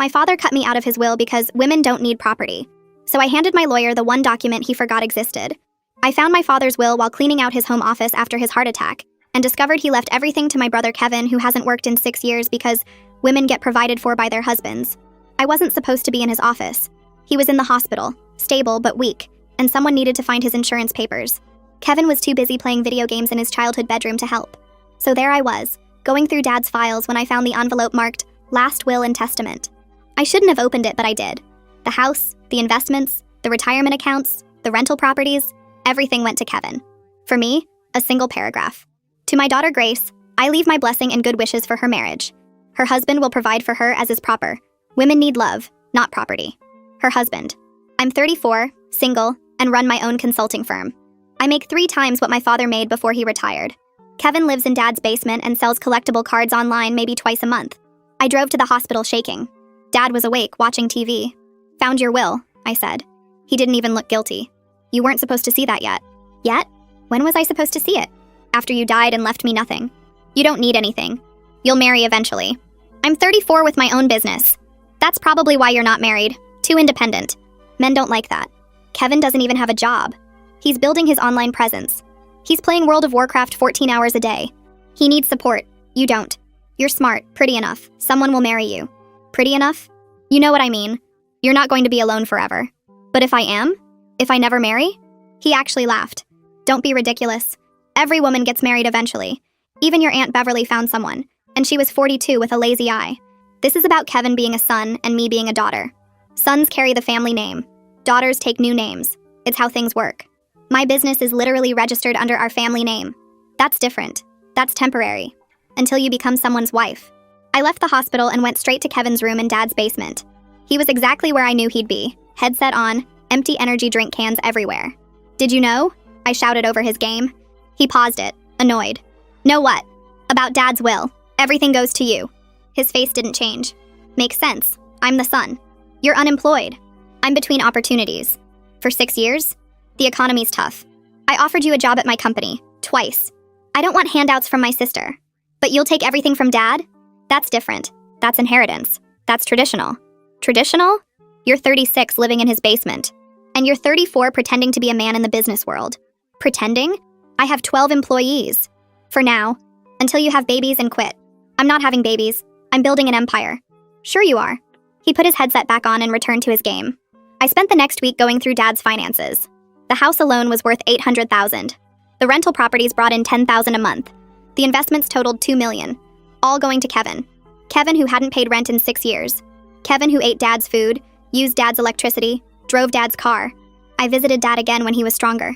My father cut me out of his will because women don't need property. So I handed my lawyer the one document he forgot existed. I found my father's will while cleaning out his home office after his heart attack and discovered he left everything to my brother Kevin, who hasn't worked in 6 years because women get provided for by their husbands. I wasn't supposed to be in his office. He was in the hospital, stable but weak, and someone needed to find his insurance papers. Kevin was too busy playing video games in his childhood bedroom to help. So there I was, going through Dad's files when I found the envelope marked Last Will and Testament. I shouldn't have opened it, but I did. The house, the investments, the retirement accounts, the rental properties, everything went to Kevin. For me, a single paragraph. To my daughter Grace, I leave my blessing and good wishes for her marriage. Her husband will provide for her as is proper. Women need love, not property. Her husband. I'm 34, single, and run my own consulting firm. I make 3 times what my father made before he retired. Kevin lives in Dad's basement and sells collectible cards online maybe twice a month. I drove to the hospital shaking. Dad was awake, watching TV. Found your will, I said. He didn't even look guilty. You weren't supposed to see that yet. Yet? When was I supposed to see it? After you died and left me nothing. You don't need anything. You'll marry eventually. I'm 34 with my own business. That's probably why you're not married. Too independent. Men don't like that. Kevin doesn't even have a job. He's building his online presence. He's playing World of Warcraft 14 hours a day. He needs support. You don't. You're smart, pretty enough. Someone will marry you. Pretty enough? You know what I mean. You're not going to be alone forever. But if I am? If I never marry? He actually laughed. Don't be ridiculous. Every woman gets married eventually. Even your Aunt Beverly found someone, and she was 42 with a lazy eye. This is about Kevin being a son and me being a daughter. Sons carry the family name. Daughters take new names. It's how things work. My business is literally registered under our family name. That's different. That's temporary. Until you become someone's wife. I left the hospital and went straight to Kevin's room in Dad's basement. He was exactly where I knew he'd be. Headset on, empty energy drink cans everywhere. Did you know? I shouted over his game. He paused it, annoyed. Know what? About Dad's will. Everything goes to you. His face didn't change. Makes sense. I'm the son. You're unemployed. I'm between opportunities. For 6 years? The economy's tough. I offered you a job at my company, twice. I don't want handouts from my sister. But you'll take everything from Dad? That's different. That's inheritance. That's traditional. Traditional? You're 36 living in his basement. And you're 34 pretending to be a man in the business world. Pretending? I have 12 employees. For now. Until you have babies and quit. I'm not having babies. I'm building an empire. Sure you are. He put his headset back on and returned to his game. I spent the next week going through Dad's finances. The house alone was worth $800,000. The rental properties brought in $10,000 a month. The investments totaled $2 million. All going to Kevin. Kevin who hadn't paid rent in 6 years. Kevin who ate Dad's food, used Dad's electricity, drove Dad's car. I visited Dad again when he was stronger.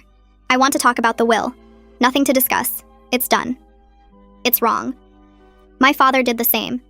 I want to talk about the will. Nothing to discuss. It's done. It's wrong. My father did the same.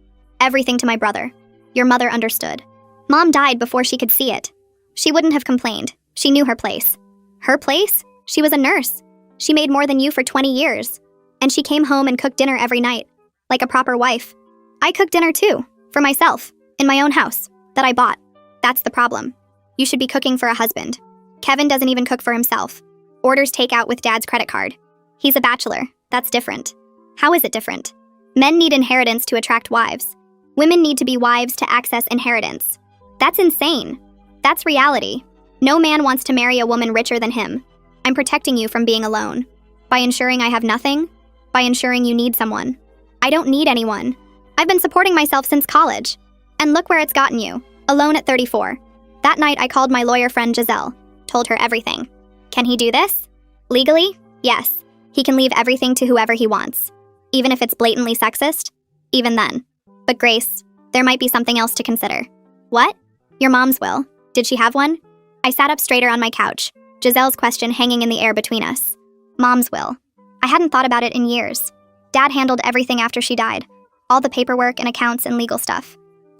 Everything to my brother. Your mother understood. Mom died before she could see it. She wouldn't have complained. She knew her place. Her place? She was a nurse. She made more than you for 20 years. And she came home and cooked dinner every night. Like a proper wife. I cooked dinner too. For myself. In my own house. That I bought. That's the problem. You should be cooking for a husband. Kevin doesn't even cook for himself. Orders takeout with Dad's credit card. He's a bachelor. That's different. How is it different? Men need inheritance to attract wives. Women need to be wives to access inheritance. That's insane. That's reality. No man wants to marry a woman richer than him. I'm protecting you from being alone. By ensuring I have nothing. By ensuring you need someone. I don't need anyone. I've been supporting myself since college. And look where it's gotten you. Alone at 34. That night I called my lawyer friend Giselle. Told her everything. Can he do this? Legally? Yes. He can leave everything to whoever he wants. Even if it's blatantly sexist? Even then. But Grace, there might be something else to consider. What? Your mom's will. Did she have one? I sat up straighter on my couch, Giselle's question hanging in the air between us. Mom's will. I hadn't thought about it in years. Dad handled everything after she died. All the paperwork and accounts and legal stuff.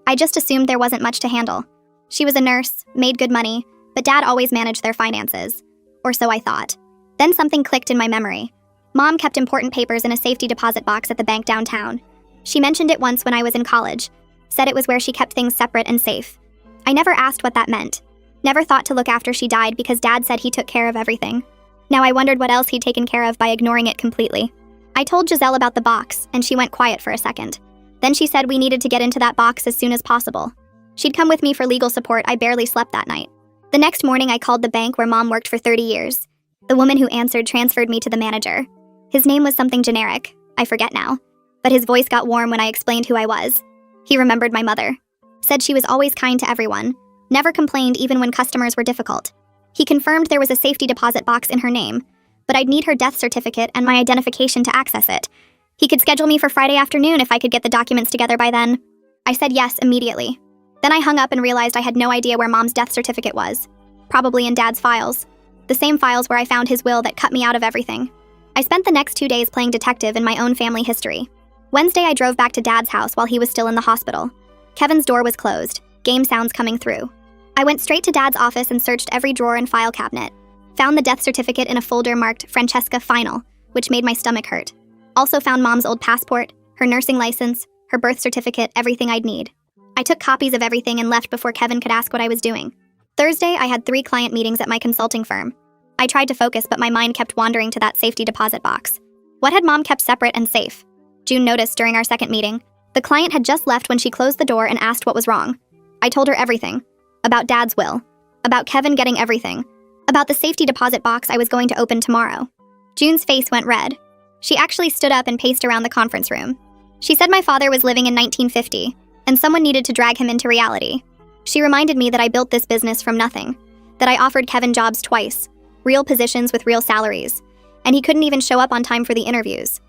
I just assumed there wasn't much to handle. She was a nurse, made good money, but Dad always managed their finances. Or so I thought. Then something clicked in my memory. Mom kept important papers in a safety deposit box at the bank downtown. She mentioned it once when I was in college. Said it was where she kept things separate and safe. I never asked what that meant. Never thought to look after she died because Dad said he took care of everything. Now I wondered what else he'd taken care of by ignoring it completely. I told Giselle about the box, and she went quiet for a second. Then she said we needed to get into that box as soon as possible. She'd come with me for legal support. I barely slept that night. The next morning, I called the bank where Mom worked for 30 years. The woman who answered transferred me to the manager. His name was something generic. I forget now. But his voice got warm when I explained who I was. He remembered my mother. Said she was always kind to everyone. Never complained even when customers were difficult. He confirmed there was a safety deposit box in her name, but I'd need her death certificate and my identification to access it. He could schedule me for Friday afternoon if I could get the documents together by then. I said yes immediately. Then I hung up and realized I had no idea where Mom's death certificate was. Probably in Dad's files. The same files where I found his will that cut me out of everything. I spent the next 2 days playing detective in my own family history. Wednesday, I drove back to Dad's house while he was still in the hospital. Kevin's door was closed, game sounds coming through. I went straight to Dad's office and searched every drawer and file cabinet. Found the death certificate in a folder marked Francesca Final, which made my stomach hurt. Also found Mom's old passport, her nursing license, her birth certificate, everything I'd need. I took copies of everything and left before Kevin could ask what I was doing. Thursday, I had 3 client meetings at my consulting firm. I tried to focus, but my mind kept wandering to that safety deposit box. What had Mom kept separate and safe? June noticed during our second meeting. The client had just left when she closed the door and asked what was wrong. I told her everything. About Dad's will. About Kevin getting everything. About the safety deposit box I was going to open tomorrow. June's face went red. She actually stood up and paced around the conference room. She said my father was living in 1950, and someone needed to drag him into reality. She reminded me that I built this business from nothing, that I offered Kevin jobs twice, real positions with real salaries, and he couldn't even show up on time for the interviews.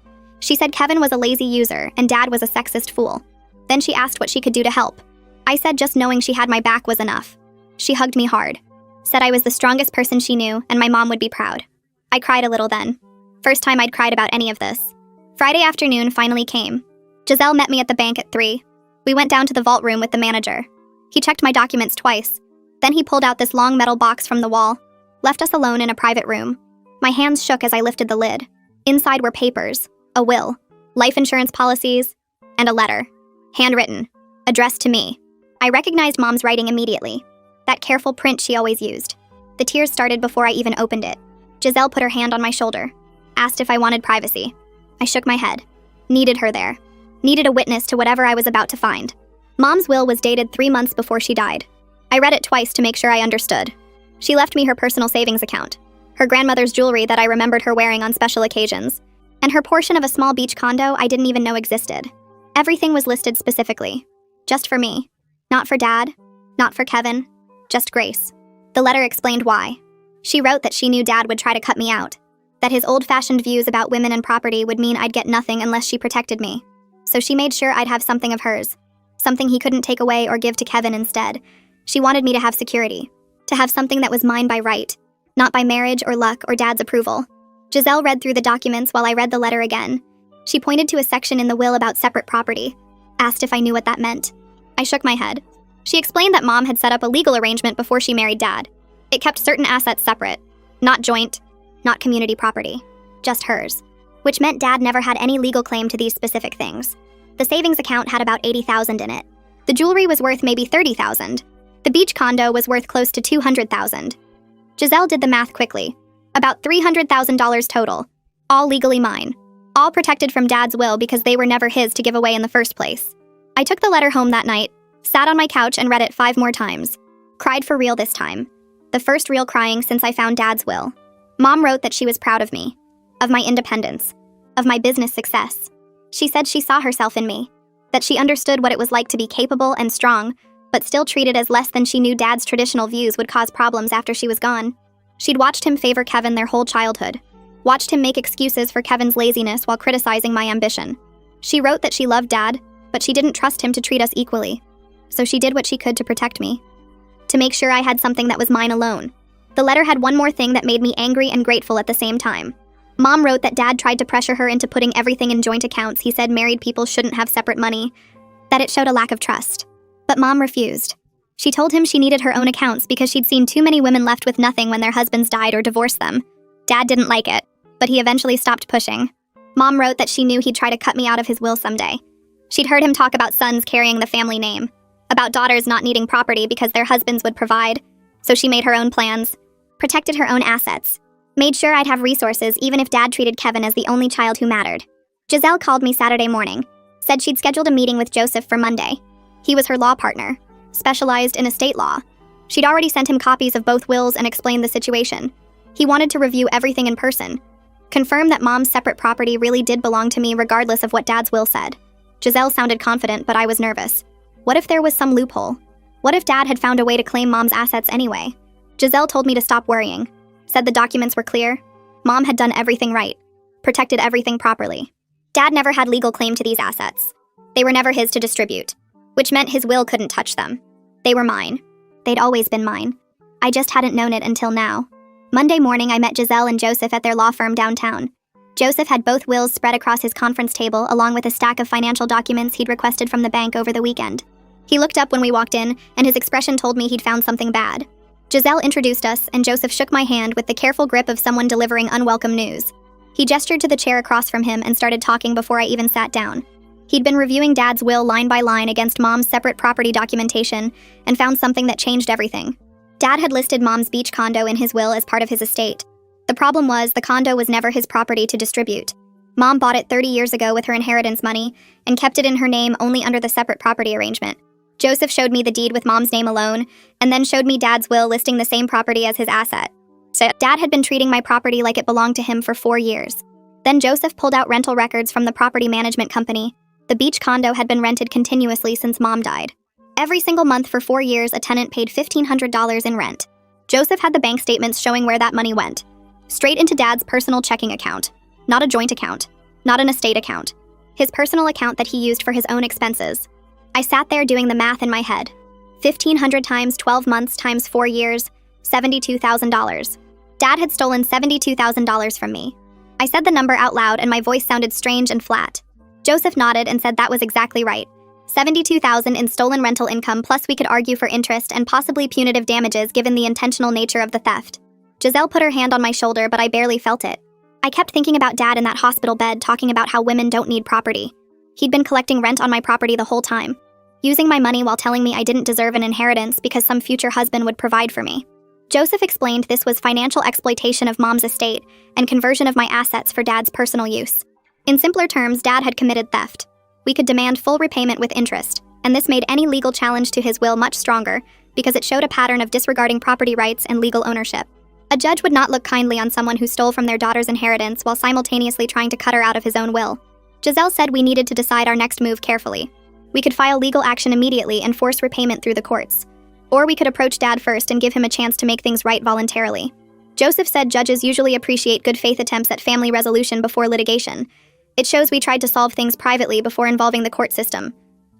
She said Kevin was a lazy user and Dad was a sexist fool. Then she asked what she could do to help. I said just knowing she had my back was enough. She hugged me hard, said I was the strongest person she knew and my mom would be proud. I cried a little then. First time I'd cried about any of this. Friday afternoon finally came. Giselle met me at the bank at 3. We went down to the vault room with the manager. He checked my documents twice. Then he pulled out this long metal box from the wall, left us alone in a private room. My hands shook as I lifted the lid. Inside were papers, a will, life insurance policies, and a letter. Handwritten, addressed to me. I recognized Mom's writing immediately. That careful print she always used. The tears started before I even opened it. Giselle put her hand on my shoulder, asked if I wanted privacy. I shook my head. Needed her there. Needed a witness to whatever I was about to find. Mom's will was dated 3 months before she died. I read it twice to make sure I understood. She left me her personal savings account, her grandmother's jewelry that I remembered her wearing on special occasions, and her portion of a small beach condo I didn't even know existed. Everything was listed specifically. Just for me. Not for Dad. Not for Kevin. Just Grace. The letter explained why. She wrote that she knew Dad would try to cut me out, that his old-fashioned views about women and property would mean I'd get nothing unless she protected me. So she made sure I'd have something of hers, something he couldn't take away or give to Kevin instead. She wanted me to have security, to have something that was mine by right, not by marriage or luck or Dad's approval. Giselle read through the documents while I read the letter again. She pointed to a section in the will about separate property, asked if I knew what that meant. I shook my head. She explained that Mom had set up a legal arrangement before she married Dad. It kept certain assets separate, not joint, not community property, just hers, which meant Dad never had any legal claim to these specific things. The savings account had about $80,000 in it. The jewelry was worth maybe $30,000. The beach condo was worth close to $200,000. Giselle did the math quickly. About $300,000 total, all legally mine, all protected from Dad's will because they were never his to give away in the first place. I took the letter home that night, sat on my couch and read it 5 more times. Cried for real this time. The first real crying since I found Dad's will. Mom wrote that she was proud of me, of my independence, of my business success. She said she saw herself in me, that she understood what it was like to be capable and strong, but still treated as less than she knew Dad's traditional views would cause problems after she was gone. She'd watched him favor Kevin their whole childhood, watched him make excuses for Kevin's laziness while criticizing my ambition. She wrote that she loved Dad, but she didn't trust him to treat us equally. So she did what she could to protect me, to make sure I had something that was mine alone. The letter had one more thing that made me angry and grateful at the same time. Mom wrote that Dad tried to pressure her into putting everything in joint accounts. He said married people shouldn't have separate money, that it showed a lack of trust. But Mom refused. She told him she needed her own accounts because she'd seen too many women left with nothing when their husbands died or divorced them. Dad didn't like it, but he eventually stopped pushing. Mom wrote that she knew he'd try to cut me out of his will someday. She'd heard him talk about sons carrying the family name, about daughters not needing property because their husbands would provide, so she made her own plans, protected her own assets, made sure I'd have resources even if Dad treated Kevin as the only child who mattered. Giselle called me Saturday morning, said she'd scheduled a meeting with Joseph for Monday. He was her law partner. specialized in estate law. She'd already sent him copies of both wills and explained the situation. He wanted to review everything in person, confirm that Mom's separate property really did belong to me regardless of what Dad's will said. Giselle sounded confident, but I was nervous. What if there was some loophole? What if Dad had found a way to claim Mom's assets anyway? Giselle told me to stop worrying, said the documents were clear. Mom had done everything right, protected everything properly. Dad never had legal claim to these assets. They were never his to distribute, which meant his will couldn't touch them. They were mine. They'd always been mine. I just hadn't known it until now. Monday morning, I met Giselle and Joseph at their law firm downtown. Joseph had both wills spread across his conference table, along with a stack of financial documents he'd requested from the bank over the weekend. He looked up when we walked in, and his expression told me he'd found something bad. Giselle introduced us, and Joseph shook my hand with the careful grip of someone delivering unwelcome news. He gestured to the chair across from him and started talking before I even sat down. He'd been reviewing Dad's will line by line against Mom's separate property documentation and found something that changed everything. Dad had listed Mom's beach condo in his will as part of his estate. The problem was the condo was never his property to distribute. Mom bought it 30 years ago with her inheritance money and kept it in her name only under the separate property arrangement. Joseph showed me the deed with Mom's name alone, and then showed me Dad's will listing the same property as his asset. So Dad had been treating my property like it belonged to him for 4 years. Then Joseph pulled out rental records from the property management company. The beach condo had been rented continuously since Mom died. Every single month for 4 years, a tenant paid $1,500 in rent. Joseph had the bank statements showing where that money went. Straight into Dad's personal checking account. Not a joint account. Not an estate account. His personal account that he used for his own expenses. I sat there doing the math in my head. 1,500 times 12 months times 4 years, $72,000. Dad had stolen $72,000 from me. I said the number out loud and my voice sounded strange and flat. Joseph nodded and said that was exactly right. $72,000 in stolen rental income, plus we could argue for interest and possibly punitive damages given the intentional nature of the theft. Giselle put her hand on my shoulder, but I barely felt it. I kept thinking about Dad in that hospital bed talking about how women don't need property. He'd been collecting rent on my property the whole time, using my money while telling me I didn't deserve an inheritance because some future husband would provide for me. Joseph explained this was financial exploitation of Mom's estate and conversion of my assets for Dad's personal use. In simpler terms, Dad had committed theft. We could demand full repayment with interest, and this made any legal challenge to his will much stronger because it showed a pattern of disregarding property rights and legal ownership. A judge would not look kindly on someone who stole from their daughter's inheritance while simultaneously trying to cut her out of his own will. Giselle said we needed to decide our next move carefully. We could file legal action immediately and force repayment through the courts. Or we could approach Dad first and give him a chance to make things right voluntarily. Joseph said judges usually appreciate good faith attempts at family resolution before litigation. It shows we tried to solve things privately before involving the court system.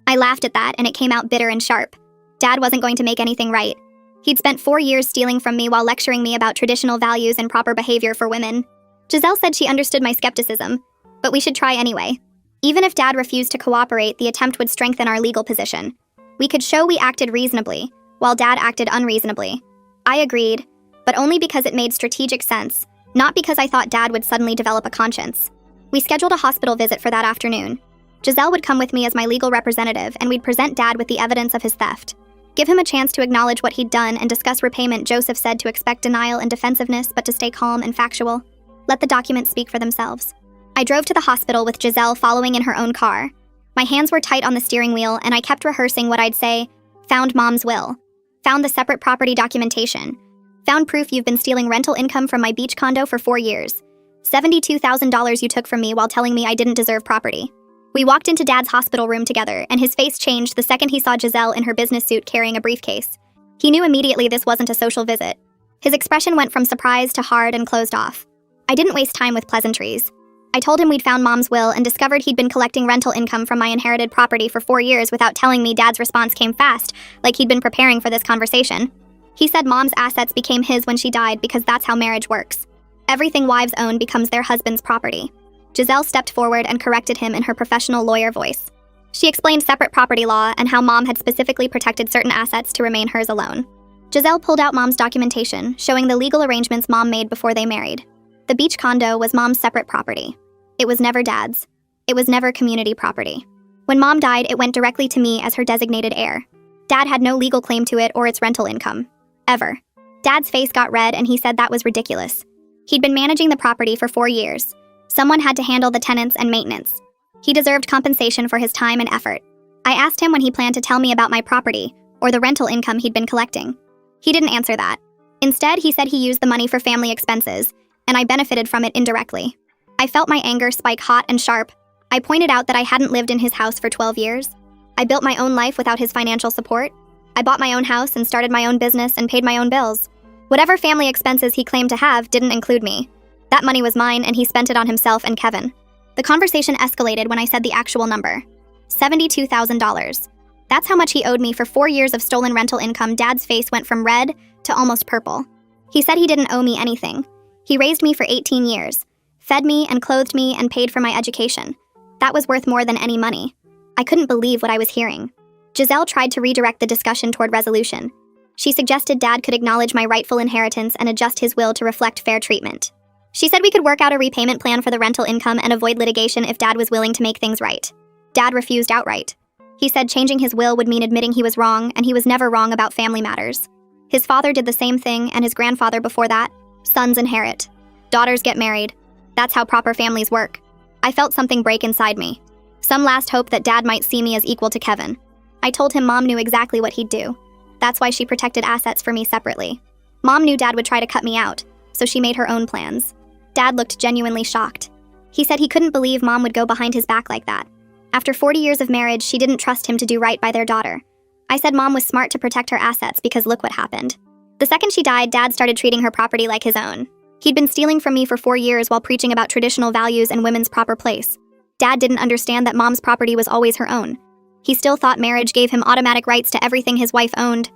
I laughed at that, and it came out bitter and sharp. Dad wasn't going to make anything right. He'd spent 4 years stealing from me while lecturing me about traditional values and proper behavior for women. Giselle said she understood my skepticism, but we should try anyway. Even if Dad refused to cooperate, the attempt would strengthen our legal position. We could show we acted reasonably, while Dad acted unreasonably. I agreed, but only because it made strategic sense, not because I thought Dad would suddenly develop a conscience. We scheduled a hospital visit for that afternoon. Giselle would come with me as my legal representative, and we'd present Dad with the evidence of his theft. Give him a chance to acknowledge what he'd done and discuss repayment. Joseph said to expect denial and defensiveness, but to stay calm and factual. Let the documents speak for themselves. I drove to the hospital with Giselle following in her own car. My hands were tight on the steering wheel, and I kept rehearsing what I'd say. Found Mom's will. Found the separate property documentation. Found proof you've been stealing rental income from my beach condo for 4 years. $72,000 you took from me while telling me I didn't deserve property. We walked into Dad's hospital room together, and his face changed the second he saw Giselle in her business suit carrying a briefcase. He knew immediately this wasn't a social visit. His expression went from surprise to hard and closed off. I didn't waste time with pleasantries. I told him we'd found Mom's will and discovered he'd been collecting rental income from my inherited property for 4 years without telling me. Dad's response came fast, like he'd been preparing for this conversation. He said Mom's assets became his when she died because that's how marriage works. Everything wives own becomes their husband's property. Giselle stepped forward and corrected him in her professional lawyer voice. She explained separate property law and how Mom had specifically protected certain assets to remain hers alone. Giselle pulled out Mom's documentation, showing the legal arrangements Mom made before they married. The beach condo was Mom's separate property. It was never Dad's. It was never community property. When Mom died, it went directly to me as her designated heir. Dad had no legal claim to it or its rental income. Ever. Dad's face got red and he said that was ridiculous. He'd been managing the property for 4 years. Someone had to handle the tenants and maintenance. He deserved compensation for his time and effort. I asked him when he planned to tell me about my property, or the rental income he'd been collecting. He didn't answer that. Instead, he said he used the money for family expenses, and I benefited from it indirectly. I felt my anger spike hot and sharp. I pointed out that I hadn't lived in his house for 12 years. I built my own life without his financial support. I bought my own house and started my own business and paid my own bills. Whatever family expenses he claimed to have didn't include me. That money was mine, and he spent it on himself and Kevin. The conversation escalated when I said the actual number. $72,000. That's how much he owed me for 4 years of stolen rental income. Dad's face went from red to almost purple. He said he didn't owe me anything. He raised me for 18 years, fed me and clothed me and paid for my education. That was worth more than any money. I couldn't believe what I was hearing. Giselle tried to redirect the discussion toward resolution. She suggested Dad could acknowledge my rightful inheritance and adjust his will to reflect fair treatment. She said we could work out a repayment plan for the rental income and avoid litigation if Dad was willing to make things right. Dad refused outright. He said changing his will would mean admitting he was wrong, and he was never wrong about family matters. His father did the same thing, and his grandfather before that. Sons inherit. Daughters get married. That's how proper families work. I felt something break inside me. Some last hope that Dad might see me as equal to Kevin. I told him Mom knew exactly what he'd do. That's why she protected assets for me separately. Mom knew Dad would try to cut me out, so she made her own plans. Dad looked genuinely shocked. He said he couldn't believe Mom would go behind his back like that. After 40 years of marriage, she didn't trust him to do right by their daughter. I said Mom was smart to protect her assets because look what happened. The second she died, Dad started treating her property like his own. He'd been stealing from me for 4 years while preaching about traditional values and women's proper place. Dad didn't understand that Mom's property was always her own. He still thought marriage gave him automatic rights to everything his wife owned.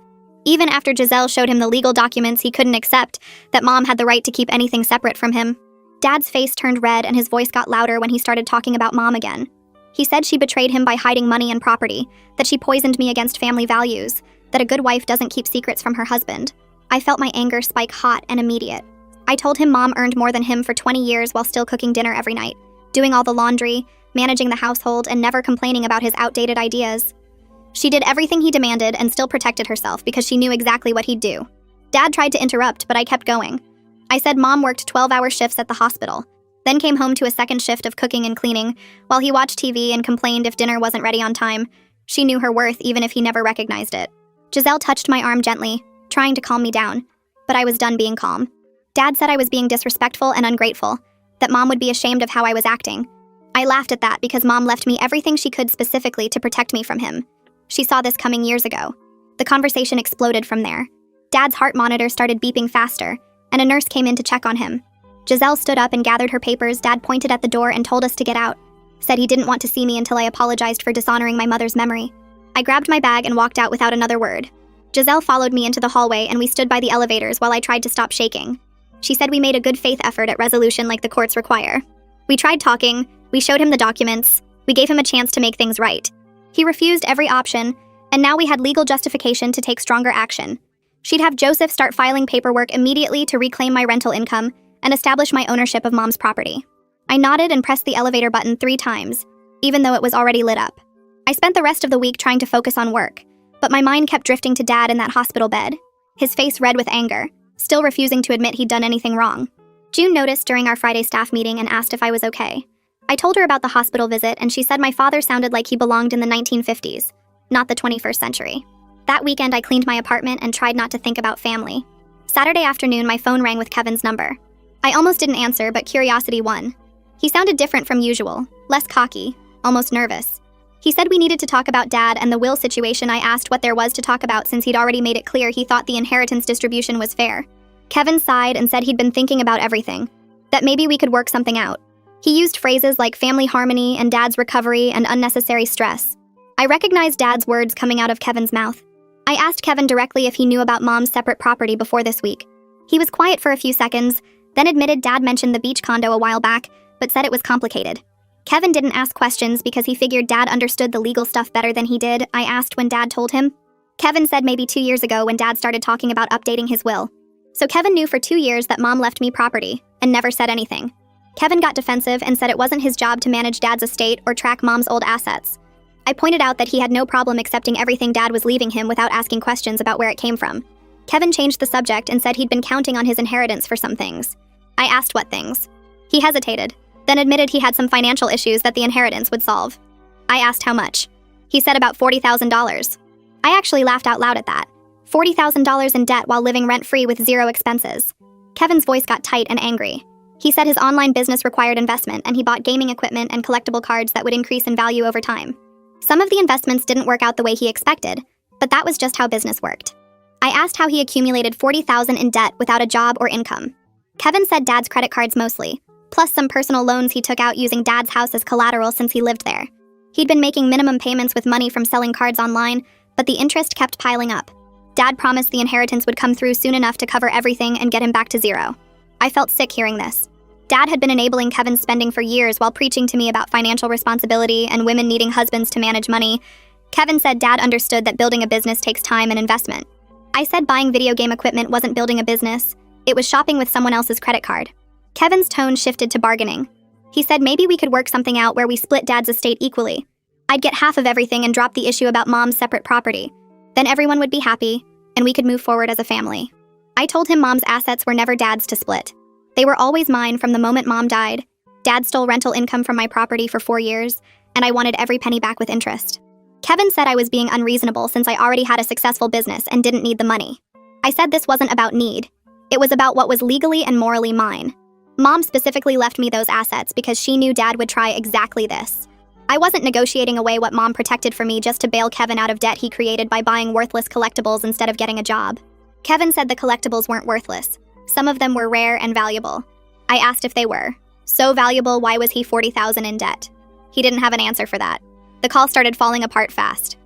Even after Giselle showed him the legal documents, he couldn't accept that Mom had the right to keep anything separate from him. Dad's face turned red and his voice got louder when he started talking about Mom again. He said she betrayed him by hiding money and property, that she poisoned me against family values, that a good wife doesn't keep secrets from her husband. I felt my anger spike hot and immediate. I told him Mom earned more than him for 20 years while still cooking dinner every night, doing all the laundry, managing the household, and never complaining about his outdated ideas. She did everything he demanded and still protected herself because she knew exactly what he'd do. Dad tried to interrupt, but I kept going. I said Mom worked 12-hour shifts at the hospital, then came home to a second shift of cooking and cleaning, while he watched TV and complained if dinner wasn't ready on time. She knew her worth even if he never recognized it. Giselle touched my arm gently, trying to calm me down, but I was done being calm. Dad said I was being disrespectful and ungrateful, that Mom would be ashamed of how I was acting. I laughed at that because Mom left me everything she could specifically to protect me from him. She saw this coming years ago. The conversation exploded from there. Dad's heart monitor started beeping faster, and a nurse came in to check on him. Giselle stood up and gathered her papers. Dad pointed at the door and told us to get out. Said he didn't want to see me until I apologized for dishonoring my mother's memory. I grabbed my bag and walked out without another word. Giselle followed me into the hallway and we stood by the elevators while I tried to stop shaking. She said we made a good faith effort at resolution like the courts require. We tried talking, we showed him the documents, we gave him a chance to make things right. He refused every option, and now we had legal justification to take stronger action. She'd have Joseph start filing paperwork immediately to reclaim my rental income and establish my ownership of Mom's property. I nodded and pressed the elevator button 3 times, even though it was already lit up. I spent the rest of the week trying to focus on work, but my mind kept drifting to Dad in that hospital bed, his face red with anger, still refusing to admit he'd done anything wrong. June noticed during our Friday staff meeting and asked if I was okay. I told her about the hospital visit, and she said my father sounded like he belonged in the 1950s, not the 21st century. That weekend, I cleaned my apartment and tried not to think about family. Saturday afternoon, my phone rang with Kevin's number. I almost didn't answer, but curiosity won. He sounded different from usual, less cocky, almost nervous. He said we needed to talk about Dad and the will situation. I asked what there was to talk about since he'd already made it clear he thought the inheritance distribution was fair. Kevin sighed and said he'd been thinking about everything, that maybe we could work something out. He used phrases like family harmony and Dad's recovery and unnecessary stress. I recognized Dad's words coming out of Kevin's mouth. I asked Kevin directly if he knew about Mom's separate property before this week. He was quiet for a few seconds, then admitted Dad mentioned the beach condo a while back, but said it was complicated. Kevin didn't ask questions because he figured Dad understood the legal stuff better than he did. I asked when Dad told him. Kevin said maybe 2 years ago when Dad started talking about updating his will. So Kevin knew for 2 years that Mom left me property, and never said anything. Kevin got defensive and said it wasn't his job to manage Dad's estate or track Mom's old assets. I pointed out that he had no problem accepting everything Dad was leaving him without asking questions about where it came from. Kevin changed the subject and said he'd been counting on his inheritance for some things. I asked what things. He hesitated, then admitted he had some financial issues that the inheritance would solve. I asked how much. He said about $40,000. I actually laughed out loud at that. $40,000 in debt while living rent-free with zero expenses. Kevin's voice got tight and angry. He said his online business required investment and he bought gaming equipment and collectible cards that would increase in value over time. Some of the investments didn't work out the way he expected, but that was just how business worked. I asked how he accumulated $40,000 in debt without a job or income. Kevin said Dad's credit cards mostly, plus some personal loans he took out using Dad's house as collateral since he lived there. He'd been making minimum payments with money from selling cards online, but the interest kept piling up. Dad promised the inheritance would come through soon enough to cover everything and get him back to zero. I felt sick hearing this. Dad had been enabling Kevin's spending for years while preaching to me about financial responsibility and women needing husbands to manage money. Kevin said Dad understood that building a business takes time and investment. I said buying video game equipment wasn't building a business, it was shopping with someone else's credit card. Kevin's tone shifted to bargaining. He said maybe we could work something out where we split Dad's estate equally. I'd get half of everything and drop the issue about Mom's separate property. Then everyone would be happy, and we could move forward as a family. I told him Mom's assets were never Dad's to split. They were always mine from the moment Mom died. Dad stole rental income from my property for 4 years, and I wanted every penny back with interest. Kevin said I was being unreasonable since I already had a successful business and didn't need the money. I said this wasn't about need. It was about what was legally and morally mine. Mom specifically left me those assets because she knew Dad would try exactly this. I wasn't negotiating away what Mom protected for me just to bail Kevin out of debt he created by buying worthless collectibles instead of getting a job. Kevin said the collectibles weren't worthless. Some of them were rare and valuable. I asked if they were. So valuable, why was he $40,000 in debt? He didn't have an answer for that. The call started falling apart fast.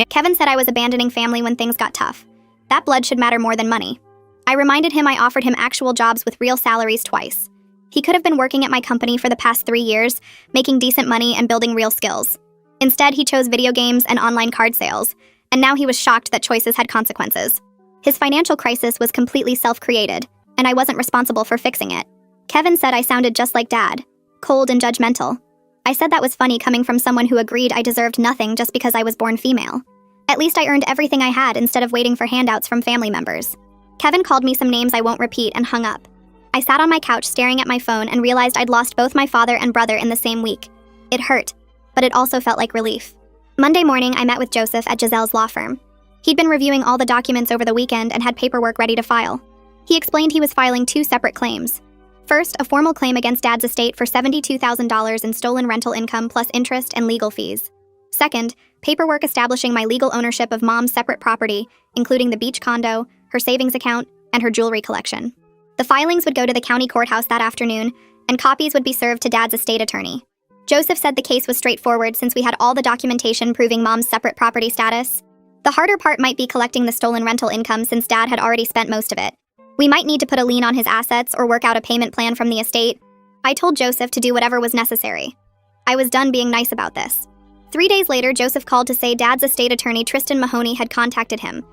Kevin said I was abandoning family when things got tough. That blood should matter more than money. I reminded him I offered him actual jobs with real salaries twice. He could have been working at my company for the past 3 years, making decent money and building real skills. Instead, he chose video games and online card sales, and now he was shocked that choices had consequences. His financial crisis was completely self-created, and I wasn't responsible for fixing it. Kevin said I sounded just like Dad, cold and judgmental. I said that was funny coming from someone who agreed I deserved nothing just because I was born female. At least I earned everything I had instead of waiting for handouts from family members. Kevin called me some names I won't repeat and hung up. I sat on my couch staring at my phone and realized I'd lost both my father and brother in the same week. It hurt, but it also felt like relief. Monday morning, I met with Joseph at Giselle's law firm. He'd been reviewing all the documents over the weekend and had paperwork ready to file. He explained he was filing 2 separate claims. First, a formal claim against Dad's estate for $72,000 in stolen rental income plus interest and legal fees. Second, paperwork establishing my legal ownership of Mom's separate property, including the beach condo, her savings account, and her jewelry collection. The filings would go to the county courthouse that afternoon, and copies would be served to Dad's estate attorney. Joseph said the case was straightforward since we had all the documentation proving Mom's separate property status. The harder part might be collecting the stolen rental income since Dad had already spent most of it. We might need to put a lien on his assets or work out a payment plan from the estate. I told Joseph to do whatever was necessary. I was done being nice about this. 3 days later, Joseph called to say Dad's estate attorney Tristan Mahoney had contacted him.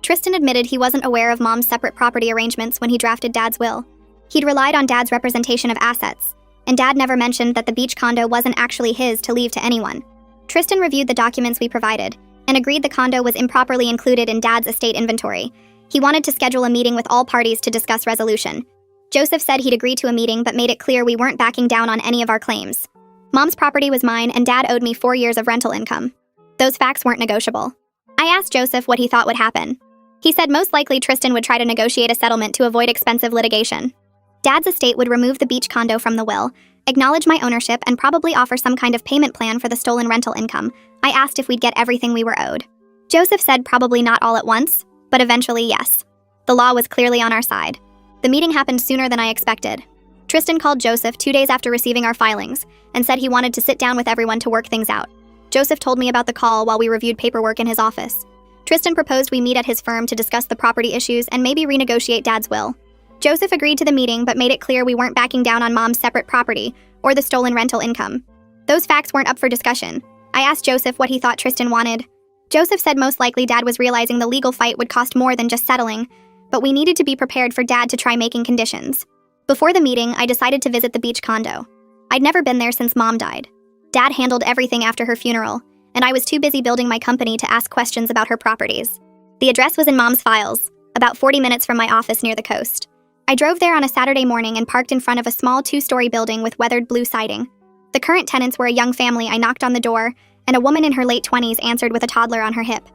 Tristan admitted he wasn't aware of Mom's separate property arrangements when he drafted Dad's will. He'd relied on Dad's representation of assets, and Dad never mentioned that the beach condo wasn't actually his to leave to anyone. Tristan reviewed the documents we provided, and agreed the condo was improperly included in Dad's estate inventory. He wanted to schedule a meeting with all parties to discuss resolution. Joseph said he'd agree to a meeting but made it clear we weren't backing down on any of our claims. Mom's property was mine and Dad owed me 4 years of rental income. Those facts weren't negotiable. I asked Joseph what he thought would happen. He said most likely Tristan would try to negotiate a settlement to avoid expensive litigation. Dad's estate would remove the beach condo from the will, acknowledge my ownership, and probably offer some kind of payment plan for the stolen rental income. I asked if we'd get everything we were owed. Joseph said probably not all at once, but eventually yes. The law was clearly on our side. The meeting happened sooner than I expected. Tristan called Joseph 2 days after receiving our filings and said he wanted to sit down with everyone to work things out. Joseph told me about the call while we reviewed paperwork in his office. Tristan proposed we meet at his firm to discuss the property issues and maybe renegotiate Dad's will. Joseph agreed to the meeting but made it clear we weren't backing down on Mom's separate property or the stolen rental income. Those facts weren't up for discussion. I asked Joseph what he thought Tristan wanted. Joseph said most likely Dad was realizing the legal fight would cost more than just settling, but we needed to be prepared for Dad to try making conditions. Before the meeting, I decided to visit the beach condo. I'd never been there since Mom died. Dad handled everything after her funeral, and I was too busy building my company to ask questions about her properties. The address was in Mom's files, about 40 minutes from my office near the coast. I drove there on a Saturday morning and parked in front of a small 2-story building with weathered blue siding. The current tenants were a young family. I knocked on the door, and a woman in her late 20s answered with a toddler on her hip.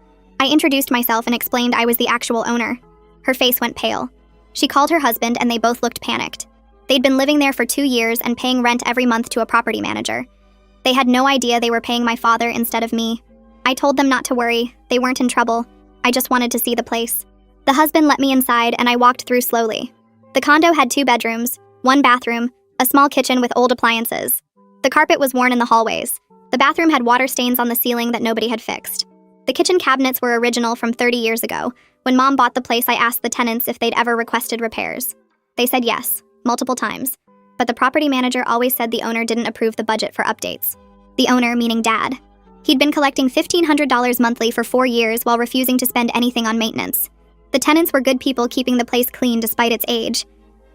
I introduced myself and explained I was the actual owner. Her face went pale. She called her husband and they both looked panicked. They'd been living there for 2 years and paying rent every month to a property manager. They had no idea they were paying my father instead of me. I told them not to worry, they weren't in trouble. I just wanted to see the place. The husband let me inside and I walked through slowly. The condo had 2 bedrooms, 1 bathroom, a small kitchen with old appliances. The carpet was worn in the hallways. The bathroom had water stains on the ceiling that nobody had fixed. The kitchen cabinets were original from 30 years ago. When Mom bought the place, I asked the tenants if they'd ever requested repairs. They said yes, multiple times. But the property manager always said the owner didn't approve the budget for updates. The owner, meaning Dad. He'd been collecting $1,500 monthly for 4 years while refusing to spend anything on maintenance. The tenants were good people keeping the place clean despite its age.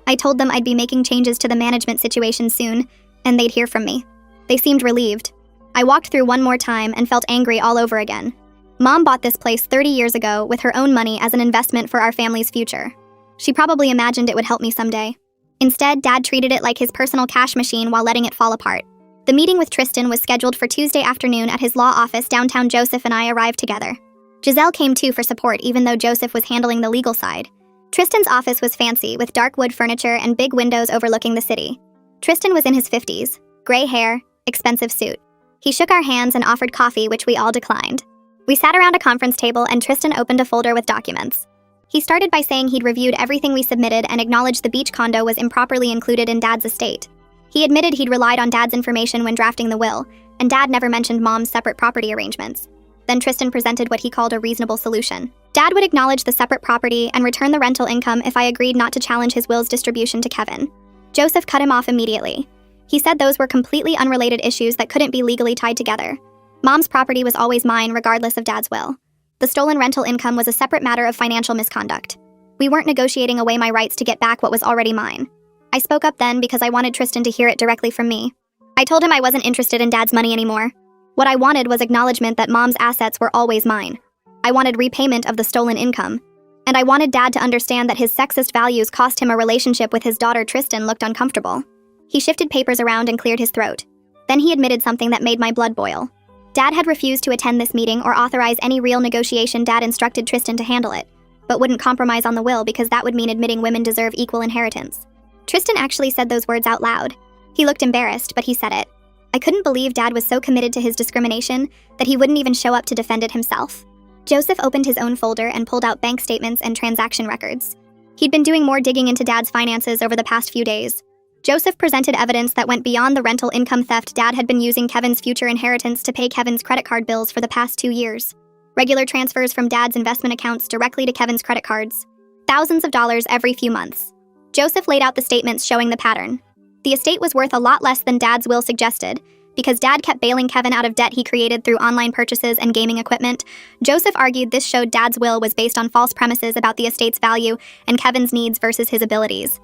I told them I'd be making changes to the management situation soon, and they'd hear from me. They seemed relieved. I walked through one more time and felt angry all over again. Mom bought this place 30 years ago with her own money as an investment for our family's future. She probably imagined it would help me someday. Instead, Dad treated it like his personal cash machine while letting it fall apart. The meeting with Tristan was scheduled for Tuesday afternoon at his law office downtown. Joseph and I arrived together. Giselle came too for support even though Joseph was handling the legal side. Tristan's office was fancy with dark wood furniture and big windows overlooking the city. Tristan was in his 50s, gray hair, expensive suit. He shook our hands and offered coffee, which we all declined. We sat around a conference table and Tristan opened a folder with documents. He started by saying he'd reviewed everything we submitted and acknowledged the beach condo was improperly included in Dad's estate. He admitted he'd relied on Dad's information when drafting the will, and Dad never mentioned Mom's separate property arrangements. Then Tristan presented what he called a reasonable solution. Dad would acknowledge the separate property and return the rental income if I agreed not to challenge his will's distribution to Kevin. Joseph cut him off immediately. He said those were completely unrelated issues that couldn't be legally tied together. Mom's property was always mine regardless of Dad's will. The stolen rental income was a separate matter of financial misconduct. We weren't negotiating away my rights to get back what was already mine. I spoke up then because I wanted Tristan to hear it directly from me. I told him I wasn't interested in Dad's money anymore. What I wanted was acknowledgement that Mom's assets were always mine. I wanted repayment of the stolen income. And I wanted Dad to understand that his sexist values cost him a relationship with his daughter. Tristan looked uncomfortable. He shifted papers around and cleared his throat. Then he admitted something that made my blood boil. Dad had refused to attend this meeting or authorize any real negotiation. Dad instructed Tristan to handle it, but wouldn't compromise on the will because that would mean admitting women deserve equal inheritance. Tristan actually said those words out loud. He looked embarrassed, but he said it. I couldn't believe Dad was so committed to his discrimination that he wouldn't even show up to defend it himself. Joseph opened his own folder and pulled out bank statements and transaction records. He'd been doing more digging into Dad's finances over the past few days. Joseph presented evidence that went beyond the rental income theft. Dad had been using Kevin's future inheritance to pay Kevin's credit card bills for the past 2 years. Regular transfers from Dad's investment accounts directly to Kevin's credit cards. Thousands of dollars every few months. Joseph laid out the statements showing the pattern. The estate was worth a lot less than Dad's will suggested, because Dad kept bailing Kevin out of debt he created through online purchases and gaming equipment. Joseph argued this showed Dad's will was based on false premises about the estate's value and Kevin's needs versus his abilities.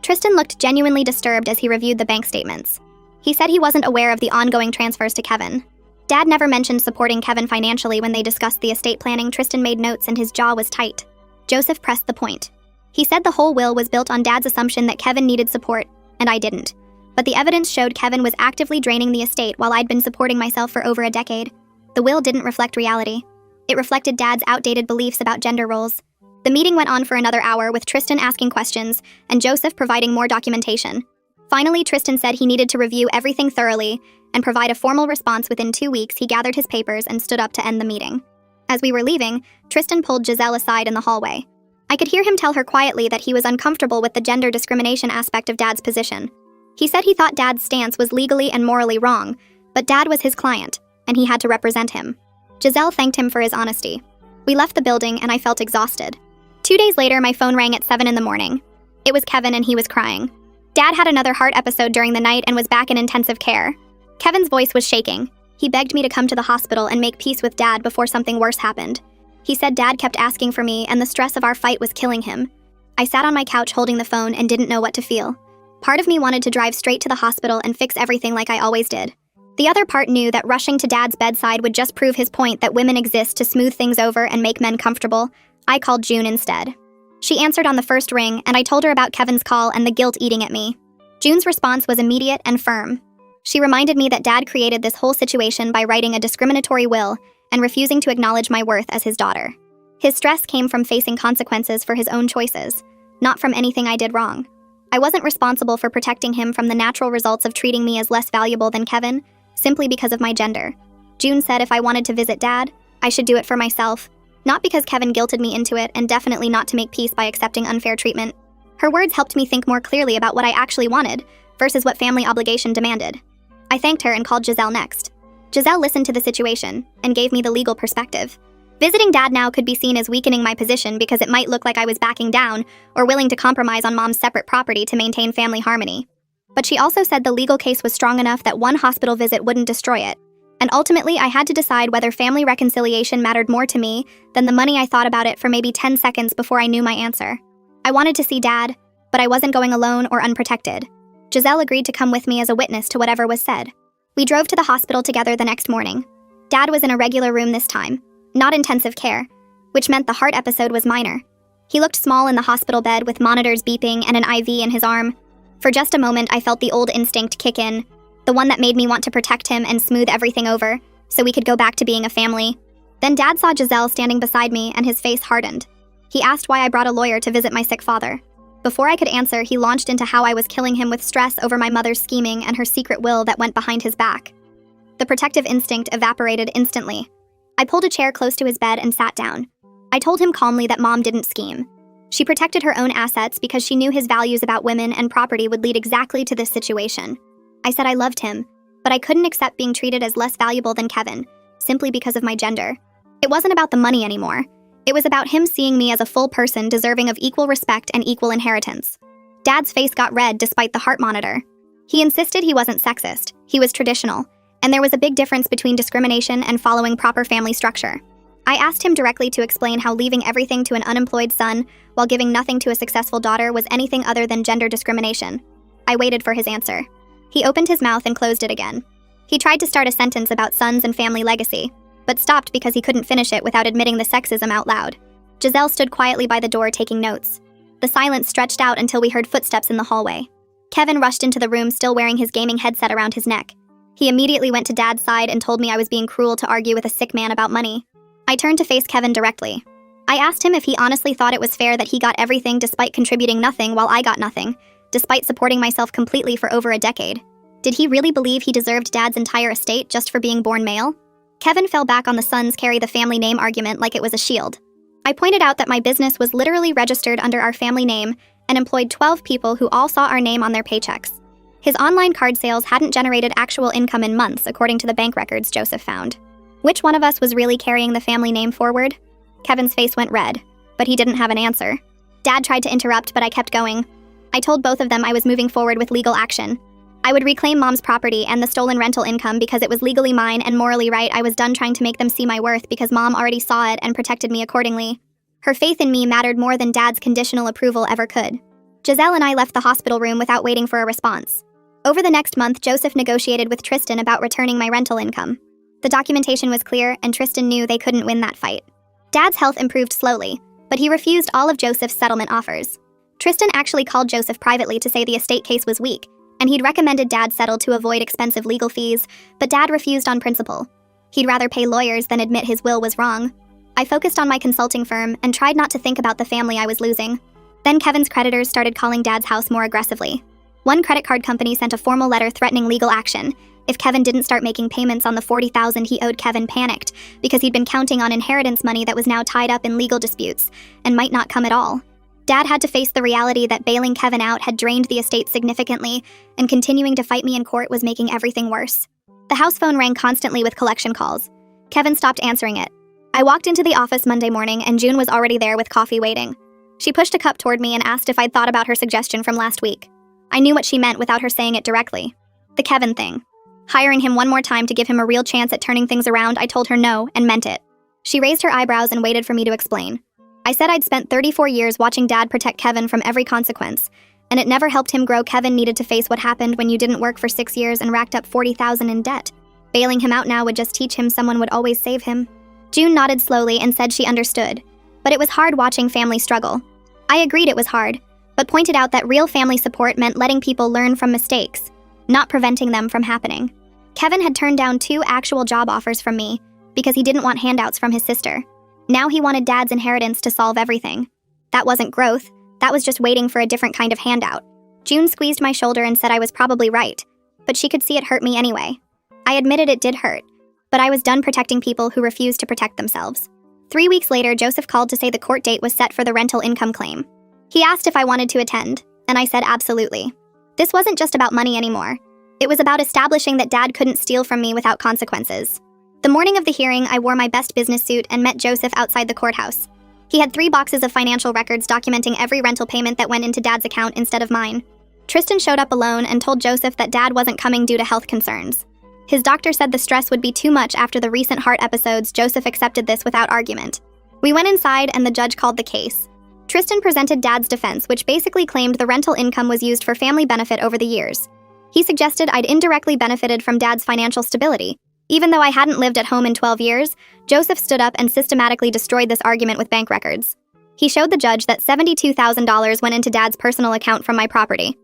Tristan looked genuinely disturbed as he reviewed the bank statements. He said he wasn't aware of the ongoing transfers to Kevin. Dad never mentioned supporting Kevin financially when they discussed the estate planning. Tristan made notes and his jaw was tight. Joseph pressed the point. He said the whole will was built on Dad's assumption that Kevin needed support, and I didn't. But the evidence showed Kevin was actively draining the estate while I'd been supporting myself for over a decade. The will didn't reflect reality. It reflected Dad's outdated beliefs about gender roles. The meeting went on for another hour with Tristan asking questions and Joseph providing more documentation. Finally, Tristan said he needed to review everything thoroughly and provide a formal response within 2 weeks. He gathered his papers and stood up to end the meeting. As we were leaving, Tristan pulled Giselle aside in the hallway. I could hear him tell her quietly that he was uncomfortable with the gender discrimination aspect of Dad's position. He said he thought Dad's stance was legally and morally wrong, but Dad was his client, and he had to represent him. Giselle thanked him for his honesty. We left the building, and I felt exhausted. 2 days later, my phone rang at 7 in the morning. It was Kevin, and he was crying. Dad had another heart episode during the night and was back in intensive care. Kevin's voice was shaking. He begged me to come to the hospital and make peace with Dad before something worse happened. He said Dad kept asking for me, and the stress of our fight was killing him. I sat on my couch holding the phone and didn't know what to feel. Part of me wanted to drive straight to the hospital and fix everything like I always did. The other part knew that rushing to Dad's bedside would just prove his point that women exist to smooth things over and make men comfortable. I called June instead. She answered on the first ring, and I told her about Kevin's call and the guilt eating at me. June's response was immediate and firm. She reminded me that Dad created this whole situation by writing a discriminatory will, and refusing to acknowledge my worth as his daughter. His stress came from facing consequences for his own choices, not from anything I did wrong. I wasn't responsible for protecting him from the natural results of treating me as less valuable than Kevin, simply because of my gender. June said if I wanted to visit Dad, I should do it for myself, not because Kevin guilted me into it, and definitely not to make peace by accepting unfair treatment. Her words helped me think more clearly about what I actually wanted, versus what family obligation demanded. I thanked her and called Giselle next. Giselle listened to the situation, and gave me the legal perspective. Visiting Dad now could be seen as weakening my position because it might look like I was backing down or willing to compromise on Mom's separate property to maintain family harmony. But she also said the legal case was strong enough that one hospital visit wouldn't destroy it, and ultimately I had to decide whether family reconciliation mattered more to me than the money. I thought about it for maybe 10 seconds before I knew my answer. I wanted to see Dad, but I wasn't going alone or unprotected. Giselle agreed to come with me as a witness to whatever was said. We drove to the hospital together the next morning. Dad was in a regular room this time, not intensive care, which meant the heart episode was minor. He looked small in the hospital bed with monitors beeping and an IV in his arm. For just a moment, I felt the old instinct kick in, the one that made me want to protect him and smooth everything over, so we could go back to being a family. Then Dad saw Giselle standing beside me and his face hardened. He asked why I brought a lawyer to visit my sick father. Before I could answer, he launched into how I was killing him with stress over my mother's scheming and her secret will that went behind his back. The protective instinct evaporated instantly. I pulled a chair close to his bed and sat down. I told him calmly that Mom didn't scheme. She protected her own assets because she knew his values about women and property would lead exactly to this situation. I said I loved him, but I couldn't accept being treated as less valuable than Kevin, simply because of my gender. It wasn't about the money anymore. It was about him seeing me as a full person deserving of equal respect and equal inheritance. Dad's face got red despite the heart monitor. He insisted he wasn't sexist, he was traditional, and there was a big difference between discrimination and following proper family structure. I asked him directly to explain how leaving everything to an unemployed son while giving nothing to a successful daughter was anything other than gender discrimination. I waited for his answer. He opened his mouth and closed it again. He tried to start a sentence about sons and family legacy, but stopped because he couldn't finish it without admitting the sexism out loud. Giselle stood quietly by the door taking notes. The silence stretched out until we heard footsteps in the hallway. Kevin rushed into the room still wearing his gaming headset around his neck. He immediately went to Dad's side and told me I was being cruel to argue with a sick man about money. I turned to face Kevin directly. I asked him if he honestly thought it was fair that he got everything despite contributing nothing while I got nothing, despite supporting myself completely for over a decade. Did he really believe he deserved Dad's entire estate just for being born male? Kevin fell back on the sons carry the family name argument like it was a shield. I pointed out that my business was literally registered under our family name and employed 12 people who all saw our name on their paychecks. His online card sales hadn't generated actual income in months, according to the bank records Joseph found. Which one of us was really carrying the family name forward? Kevin's face went red, but he didn't have an answer. Dad tried to interrupt, but I kept going. I told both of them I was moving forward with legal action. I would reclaim Mom's property and the stolen rental income because it was legally mine and morally right. I was done trying to make them see my worth because Mom already saw it and protected me accordingly. Her faith in me mattered more than Dad's conditional approval ever could. Giselle and I left the hospital room without waiting for a response. Over the next month, Joseph negotiated with Tristan about returning my rental income. The documentation was clear, and Tristan knew they couldn't win that fight. Dad's health improved slowly, but he refused all of Joseph's settlement offers. Tristan actually called Joseph privately to say the estate case was weak, and he'd recommended Dad settle to avoid expensive legal fees, but Dad refused on principle. He'd rather pay lawyers than admit his will was wrong. I focused on my consulting firm and tried not to think about the family I was losing. Then Kevin's creditors started calling Dad's house more aggressively. One credit card company sent a formal letter threatening legal action. If Kevin didn't start making payments on the $40,000 he owed, Kevin panicked because he'd been counting on inheritance money that was now tied up in legal disputes and might not come at all. Dad had to face the reality that bailing Kevin out had drained the estate significantly, and continuing to fight me in court was making everything worse. The house phone rang constantly with collection calls. Kevin stopped answering it. I walked into the office Monday morning and June was already there with coffee waiting. She pushed a cup toward me and asked if I'd thought about her suggestion from last week. I knew what she meant without her saying it directly. The Kevin thing. Hiring him one more time to give him a real chance at turning things around, I told her no and meant it. She raised her eyebrows and waited for me to explain. I said I'd spent 34 years watching Dad protect Kevin from every consequence, and it never helped him grow. Kevin needed to face what happened when you didn't work for 6 years and racked up $40,000 in debt. Bailing him out now would just teach him someone would always save him. June nodded slowly and said she understood, but it was hard watching family struggle. I agreed it was hard, but pointed out that real family support meant letting people learn from mistakes, not preventing them from happening. Kevin had turned down 2 actual job offers from me because he didn't want handouts from his sister. Now he wanted Dad's inheritance to solve everything. That wasn't growth, that was just waiting for a different kind of handout. June squeezed my shoulder and said I was probably right, but she could see it hurt me anyway. I admitted it did hurt, but I was done protecting people who refused to protect themselves. 3 weeks later, Joseph called to say the court date was set for the rental income claim. He asked if I wanted to attend, and I said absolutely. This wasn't just about money anymore. It was about establishing that Dad couldn't steal from me without consequences. The morning of the hearing, I wore my best business suit and met Joseph outside the courthouse. He had 3 boxes of financial records documenting every rental payment that went into Dad's account instead of mine. Tristan showed up alone and told Joseph that Dad wasn't coming due to health concerns. His doctor said the stress would be too much after the recent heart episodes. Joseph accepted this without argument. We went inside and the judge called the case. Tristan presented Dad's defense, which basically claimed the rental income was used for family benefit over the years. He suggested I'd indirectly benefited from Dad's financial stability. Even though I hadn't lived at home in 12 years, Joseph stood up and systematically destroyed this argument with bank records. He showed the judge that $72,000 went into Dad's personal account from my property.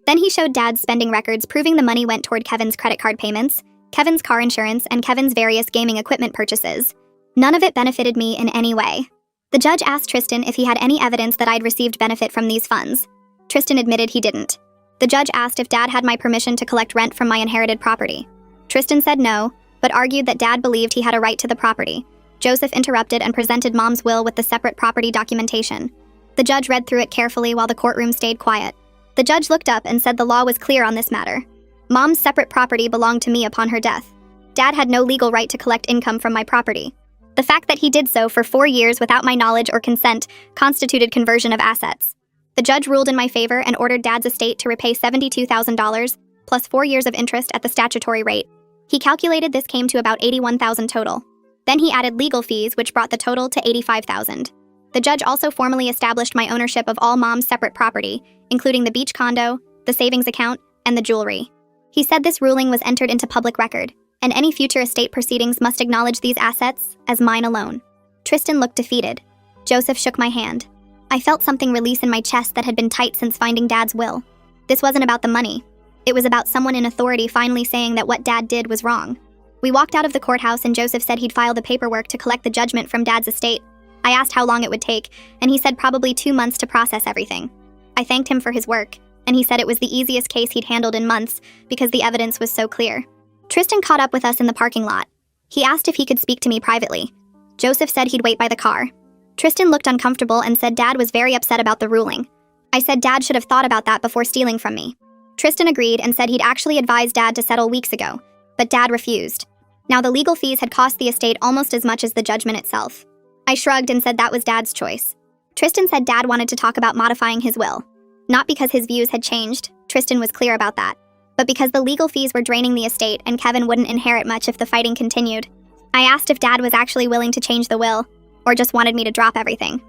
Then he showed Dad's spending records proving the money went toward Kevin's credit card payments, Kevin's car insurance, and Kevin's various gaming equipment purchases. None of it benefited me in any way. The judge asked Tristan if he had any evidence that I'd received benefit from these funds. Tristan admitted he didn't. The judge asked if Dad had my permission to collect rent from my inherited property. Tristan said no, but argued that Dad believed he had a right to the property. Joseph interrupted and presented Mom's will with the separate property documentation. The judge read through it carefully while the courtroom stayed quiet. The judge looked up and said the law was clear on this matter. Mom's separate property belonged to me upon her death. Dad had no legal right to collect income from my property. The fact that he did so for 4 years without my knowledge or consent constituted conversion of assets. The judge ruled in my favor and ordered Dad's estate to repay $72,000 plus 4 years of interest at the statutory rate. He calculated this came to about $81,000 total. Then he added legal fees, which brought the total to $85,000. The judge also formally established my ownership of all Mom's separate property, including the beach condo, the savings account, and the jewelry. He said this ruling was entered into public record, and any future estate proceedings must acknowledge these assets as mine alone. Tristan looked defeated. Joseph shook my hand. I felt something release in my chest that had been tight since finding Dad's will. This wasn't about the money. It was about someone in authority finally saying that what Dad did was wrong. We walked out of the courthouse and Joseph said he'd file the paperwork to collect the judgment from Dad's estate. I asked how long it would take, and he said probably 2 months to process everything. I thanked him for his work, and he said it was the easiest case he'd handled in months because the evidence was so clear. Tristan caught up with us in the parking lot. He asked if he could speak to me privately. Joseph said he'd wait by the car. Tristan looked uncomfortable and said Dad was very upset about the ruling. I said Dad should have thought about that before stealing from me. Tristan agreed and said he'd actually advised Dad to settle weeks ago, but Dad refused. Now the legal fees had cost the estate almost as much as the judgment itself. I shrugged and said that was Dad's choice. Tristan said Dad wanted to talk about modifying his will. Not because his views had changed, Tristan was clear about that, but because the legal fees were draining the estate and Kevin wouldn't inherit much if the fighting continued. I asked if Dad was actually willing to change the will, or just wanted me to drop everything.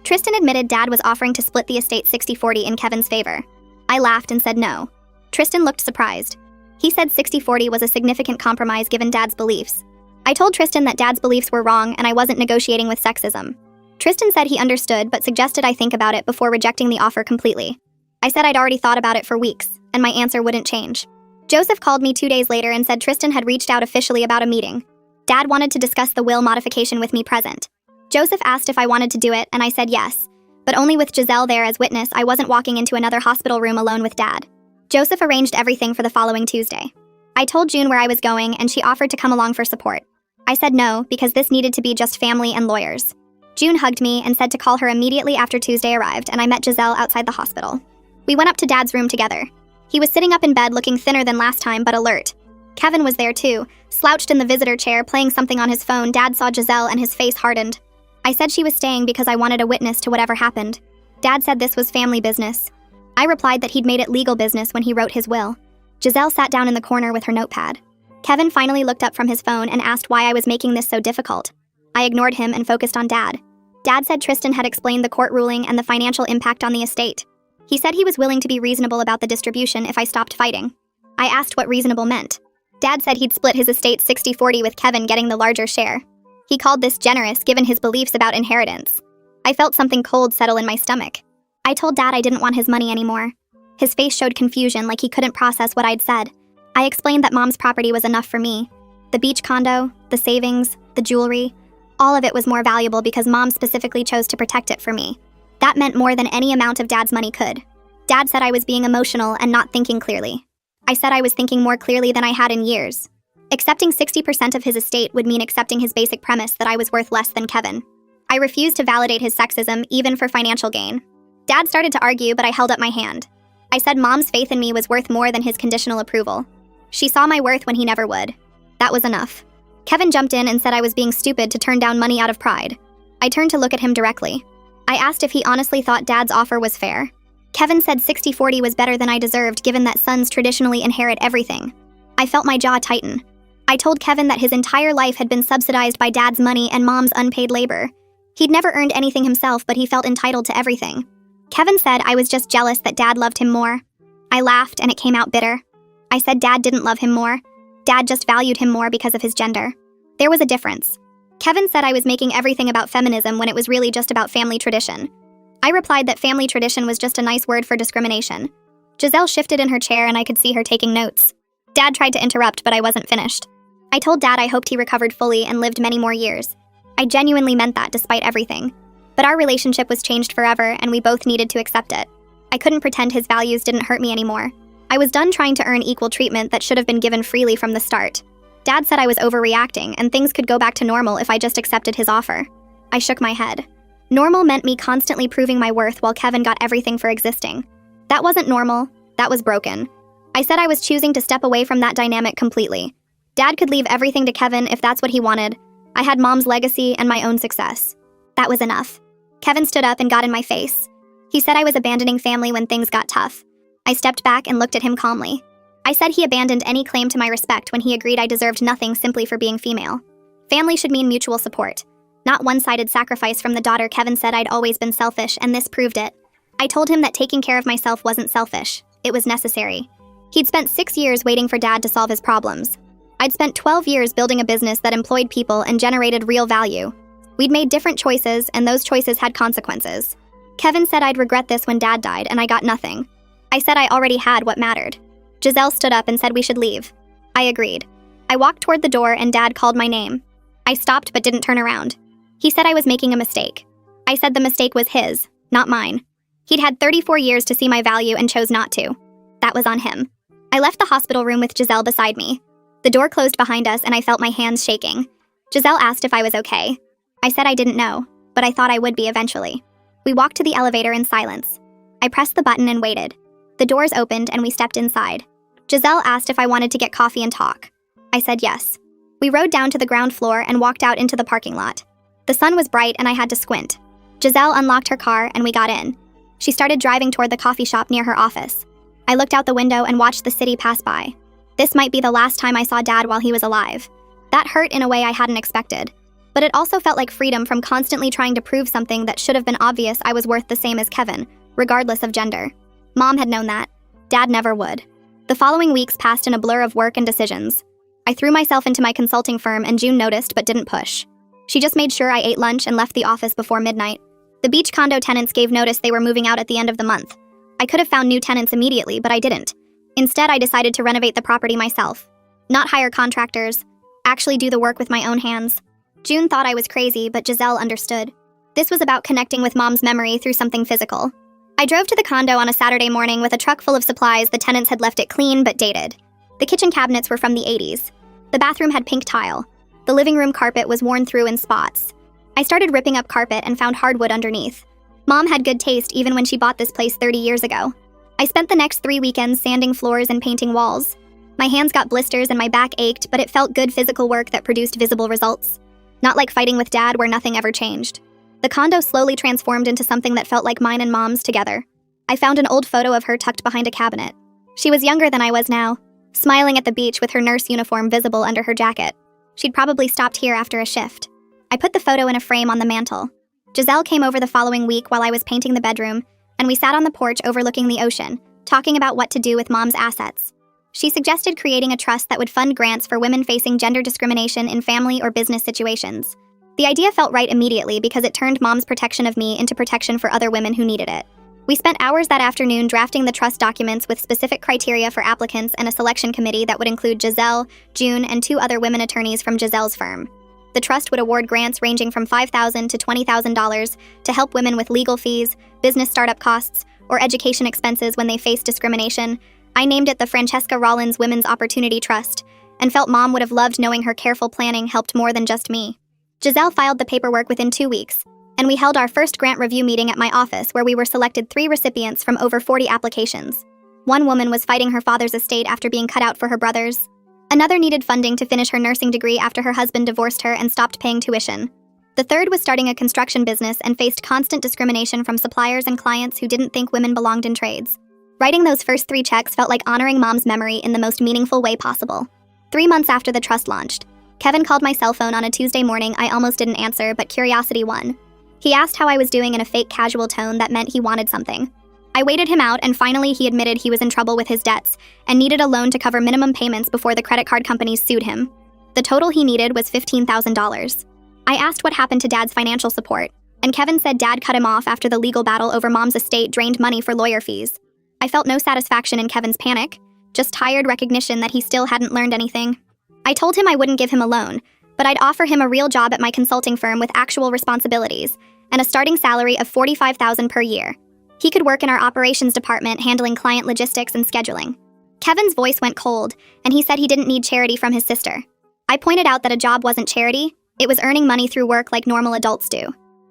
Tristan admitted Dad was offering to split the estate 60-40 in Kevin's favor. I laughed and said no. Tristan looked surprised. He said 60-40 was a significant compromise given Dad's beliefs. I told Tristan that Dad's beliefs were wrong and I wasn't negotiating with sexism. Tristan said he understood but suggested I think about it before rejecting the offer completely. I said I'd already thought about it for weeks, and my answer wouldn't change. Joseph called me 2 days later and said Tristan had reached out officially about a meeting. Dad wanted to discuss the will modification with me present. Joseph asked if I wanted to do it, and I said yes, but only with Giselle there as witness. I wasn't walking into another hospital room alone with Dad. Joseph arranged everything for the following Tuesday. I told June where I was going, and she offered to come along for support. I said no, because this needed to be just family and lawyers. June hugged me and said to call her immediately after Tuesday arrived, and I met Giselle outside the hospital. We went up to Dad's room together. He was sitting up in bed looking thinner than last time, but alert. Kevin was there too, slouched in the visitor chair playing something on his phone. Dad saw Giselle and his face hardened. I said she was staying because I wanted a witness to whatever happened. Dad said this was family business. I replied that he'd made it legal business when he wrote his will. Giselle sat down in the corner with her notepad. Kevin finally looked up from his phone and asked why I was making this so difficult. I ignored him and focused on Dad. Dad said Tristan had explained the court ruling and the financial impact on the estate. He said he was willing to be reasonable about the distribution if I stopped fighting. I asked what reasonable meant. Dad said he'd split his estate 60-40 with Kevin getting the larger share. He called this generous given his beliefs about inheritance. I felt something cold settle in my stomach. I told Dad I didn't want his money anymore. His face showed confusion, like he couldn't process what I'd said. I explained that Mom's property was enough for me. The beach condo, the savings, the jewelry. All of it was more valuable because Mom specifically chose to protect it for me. That meant more than any amount of Dad's money could. Dad said I was being emotional and not thinking clearly. I said I was thinking more clearly than I had in years. Accepting 60% of his estate would mean accepting his basic premise that I was worth less than Kevin. I refused to validate his sexism, even for financial gain. Dad started to argue, but I held up my hand. I said Mom's faith in me was worth more than his conditional approval. She saw my worth when he never would. That was enough. Kevin jumped in and said I was being stupid to turn down money out of pride. I turned to look at him directly. I asked if he honestly thought Dad's offer was fair. Kevin said 60-40 was better than I deserved given that sons traditionally inherit everything. I felt my jaw tighten. I told Kevin that his entire life had been subsidized by Dad's money and Mom's unpaid labor. He'd never earned anything himself, but he felt entitled to everything. Kevin said I was just jealous that Dad loved him more. I laughed and it came out bitter. I said Dad didn't love him more. Dad just valued him more because of his gender. There was a difference. Kevin said I was making everything about feminism when it was really just about family tradition. I replied that family tradition was just a nice word for discrimination. Giselle shifted in her chair and I could see her taking notes. Dad tried to interrupt, but I wasn't finished. I told Dad I hoped he recovered fully and lived many more years. I genuinely meant that despite everything. But our relationship was changed forever and we both needed to accept it. I couldn't pretend his values didn't hurt me anymore. I was done trying to earn equal treatment that should have been given freely from the start. Dad said I was overreacting and things could go back to normal if I just accepted his offer. I shook my head. Normal meant me constantly proving my worth while Kevin got everything for existing. That wasn't normal, that was broken. I said I was choosing to step away from that dynamic completely. Dad could leave everything to Kevin if that's what he wanted. I had Mom's legacy and my own success. That was enough. Kevin stood up and got in my face. He said I was abandoning family when things got tough. I stepped back and looked at him calmly. I said he abandoned any claim to my respect when he agreed I deserved nothing simply for being female. Family should mean mutual support, not one-sided sacrifice from the daughter. Kevin said I'd always been selfish, and this proved it. I told him that taking care of myself wasn't selfish. It was necessary. He'd spent 6 years waiting for Dad to solve his problems. I'd spent 12 years building a business that employed people and generated real value. We'd made different choices, and those choices had consequences. Kevin said I'd regret this when Dad died, and I got nothing. I said I already had what mattered. Giselle stood up and said we should leave. I agreed. I walked toward the door and Dad called my name. I stopped but didn't turn around. He said I was making a mistake. I said the mistake was his, not mine. He'd had 34 years to see my value and chose not to. That was on him. I left the hospital room with Giselle beside me. The door closed behind us and I felt my hands shaking. Giselle asked if I was okay. I said I didn't know, but I thought I would be eventually. We walked to the elevator in silence. I pressed the button and waited. The doors opened and we stepped inside. Giselle asked if I wanted to get coffee and talk. I said yes. We rode down to the ground floor and walked out into the parking lot. The sun was bright and I had to squint. Giselle unlocked her car and we got in. She started driving toward the coffee shop near her office. I looked out the window and watched the city pass by. This might be the last time I saw Dad while he was alive. That hurt in a way I hadn't expected. But it also felt like freedom from constantly trying to prove something that should have been obvious. I was worth the same as Kevin, regardless of gender. Mom had known that. Dad never would. The following weeks passed in a blur of work and decisions. I threw myself into my consulting firm and June noticed but didn't push. She just made sure I ate lunch and left the office before midnight. The beach condo tenants gave notice they were moving out at the end of the month. I could have found new tenants immediately, but I didn't. Instead, I decided to renovate the property myself. Not hire contractors. Actually do the work with my own hands. June thought I was crazy, but Giselle understood. This was about connecting with Mom's memory through something physical. I drove to the condo on a Saturday morning with a truck full of supplies. The tenants had left it clean but dated. The kitchen cabinets were from the 80s. The bathroom had pink tile. The living room carpet was worn through in spots. I started ripping up carpet and found hardwood underneath. Mom had good taste even when she bought this place 30 years ago. I spent the next 3 weekends sanding floors and painting walls. My hands got blisters and my back ached, but it felt good physical work that produced visible results. Not like fighting with Dad where nothing ever changed. The condo slowly transformed into something that felt like mine and Mom's together. I found an old photo of her tucked behind a cabinet. She was younger than I was now, smiling at the beach with her nurse uniform visible under her jacket. She'd probably stopped here after a shift. I put the photo in a frame on the mantel. Giselle came over the following week while I was painting the bedroom, and we sat on the porch overlooking the ocean, talking about what to do with Mom's assets. She suggested creating a trust that would fund grants for women facing gender discrimination in family or business situations. The idea felt right immediately because it turned Mom's protection of me into protection for other women who needed it. We spent hours that afternoon drafting the trust documents with specific criteria for applicants and a selection committee that would include Giselle, June, and 2 other women attorneys from Giselle's firm. The trust would award grants ranging from $5,000 to $20,000 to help women with legal fees, business startup costs, or education expenses when they face discrimination. I named it the Francesca Rollins Women's Opportunity Trust, and felt Mom would have loved knowing her careful planning helped more than just me. Giselle filed the paperwork within 2 weeks, and we held our first grant review meeting at my office where we were selected 3 recipients from over 40 applications. One woman was fighting her father's estate after being cut out for her brothers. Another needed funding to finish her nursing degree after her husband divorced her and stopped paying tuition. The third was starting a construction business and faced constant discrimination from suppliers and clients who didn't think women belonged in trades. Writing those first 3 checks felt like honoring Mom's memory in the most meaningful way possible. 3 months after the trust launched, Kevin called my cell phone on a Tuesday morning. I almost didn't answer, but curiosity won. He asked how I was doing in a fake casual tone that meant he wanted something. I waited him out, and finally he admitted he was in trouble with his debts and needed a loan to cover minimum payments before the credit card companies sued him. The total he needed was $15,000. I asked what happened to Dad's financial support, and Kevin said Dad cut him off after the legal battle over Mom's estate drained money for lawyer fees. I felt no satisfaction in Kevin's panic, just tired recognition that he still hadn't learned anything. I told him I wouldn't give him a loan, but I'd offer him a real job at my consulting firm with actual responsibilities and a starting salary of $45,000 per year. He could work in our operations department handling client logistics and scheduling. Kevin's voice went cold, and he said he didn't need charity from his sister. I pointed out that a job wasn't charity, it was earning money through work like normal adults do.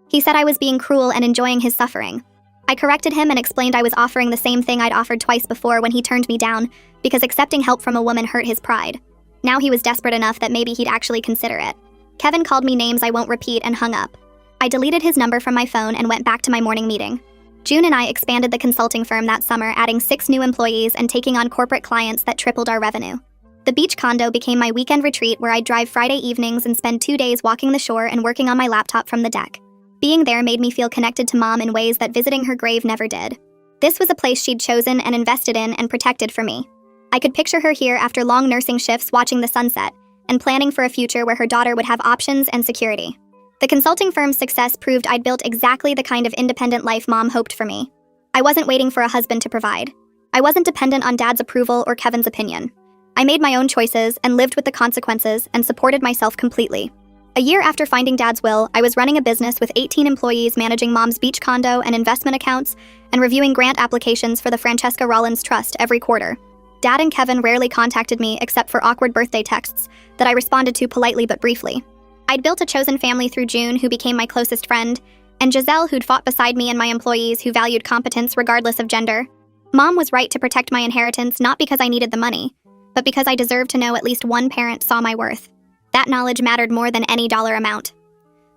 He said I was being cruel and enjoying his suffering. I corrected him and explained I was offering the same thing I'd offered twice before when he turned me down because accepting help from a woman hurt his pride. Now he was desperate enough that maybe he'd actually consider it. Kevin called me names I won't repeat and hung up. I deleted his number from my phone and went back to my morning meeting. June and I expanded the consulting firm that summer, adding 6 new employees and taking on corporate clients that tripled our revenue. The beach condo became my weekend retreat where I'd drive Friday evenings and spend 2 days walking the shore and working on my laptop from the deck. Being there made me feel connected to Mom in ways that visiting her grave never did. This was a place she'd chosen and invested in and protected for me. I could picture her here after long nursing shifts watching the sunset and planning for a future where her daughter would have options and security. The consulting firm's success proved I'd built exactly the kind of independent life Mom hoped for me. I wasn't waiting for a husband to provide. I wasn't dependent on Dad's approval or Kevin's opinion. I made my own choices and lived with the consequences and supported myself completely. A year after finding Dad's will, I was running a business with 18 employees managing Mom's beach condo and investment accounts and reviewing grant applications for the Francesca Rollins Trust every quarter. Dad and Kevin rarely contacted me except for awkward birthday texts that I responded to politely but briefly. I'd built a chosen family through June, who became my closest friend, and Giselle, who'd fought beside me and my employees who valued competence regardless of gender. Mom was right to protect my inheritance not because I needed the money, but because I deserved to know at least one parent saw my worth. That knowledge mattered more than any dollar amount.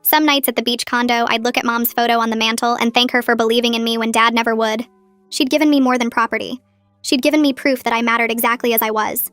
Some nights at the beach condo, I'd look at Mom's photo on the mantle and thank her for believing in me when Dad never would. She'd given me more than property. She'd given me proof that I mattered exactly as I was.